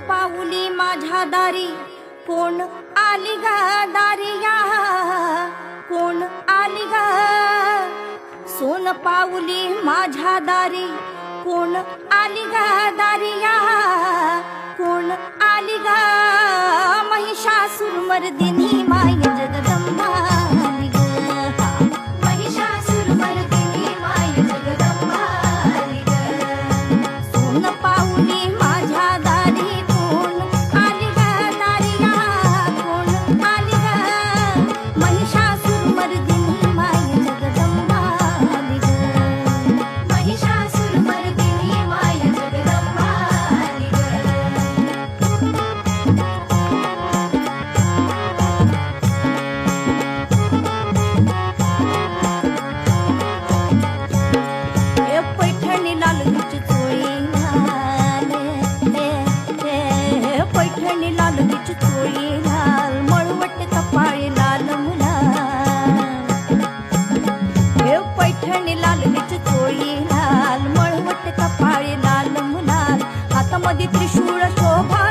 पाऊली माझ्या दारी कोण आली ग दारिया कोण आली ग सोन पाऊली माझ्या दारी कोण आली ग दारिया कोण आली ग महिषासुर मर्दिनी माय जगदंबा आली ग महिषासुर मर्दिनी माय जगदंबा आली ग सोन पाऊली माझ्या दारी कोण आली ग दारिया कोण आली ग महिषासुर मर्दिनी माय जगदंबा आली ग महिषासुर मर्दिनी माय जगदंबा आली ग पैठणी लाल हिची चोळी लाल पैठणी लाल हिची चोळी लाल मळवट कपाळी लाल मुलाल पैठणी लाल हिची चोळी लाल मळवट कपाळी लाल मुलाल हातामध्ये त्रिशूळ शोभा